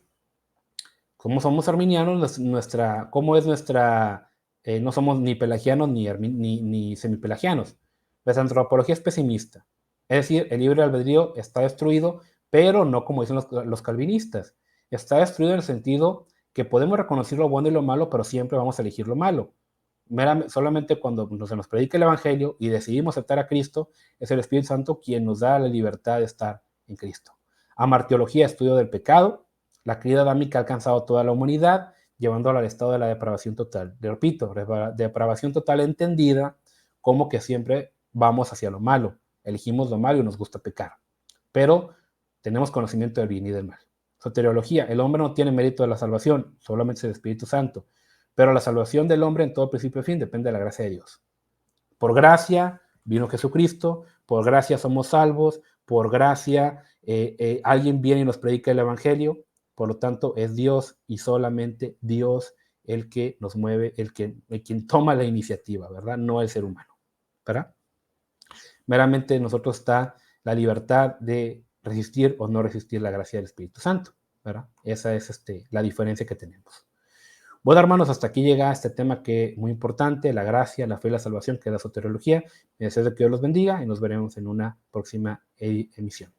Como somos arminianos, ¿cómo es nuestra? No somos ni pelagianos ni semipelagianos. Nuestra antropología es pesimista. Es decir, el libre albedrío está destruido, pero no como dicen los calvinistas. Está destruido en el sentido que podemos reconocer lo bueno y lo malo, pero siempre vamos a elegir lo malo. Solamente cuando se nos predica el Evangelio y decidimos aceptar a Cristo, es el Espíritu Santo quien nos da la libertad de estar en Cristo. Amartiología, estudio del pecado. La caída adámica ha alcanzado toda la humanidad, llevándola al estado de la depravación total. Repito, depravación total entendida como que siempre vamos hacia lo malo. Elegimos lo malo y nos gusta pecar. Pero tenemos conocimiento del bien y del mal. Soteriología, el hombre no tiene mérito de la salvación, solamente es el Espíritu Santo. Pero la salvación del hombre en todo principio y fin depende de la gracia de Dios. Por gracia vino Jesucristo, por gracia somos salvos, por gracia alguien viene y nos predica el Evangelio, por lo tanto es Dios y solamente Dios el que nos mueve, quien toma la iniciativa, ¿verdad? No el ser humano, ¿verdad? Meramente en nosotros está la libertad de resistir o no resistir la gracia del Espíritu Santo, ¿verdad? Esa es la diferencia que tenemos. Bueno, hermanos, hasta aquí llega este tema que es muy importante, la gracia, la fe y la salvación, que es la soteriología. Me deseo que Dios los bendiga y nos veremos en una próxima emisión.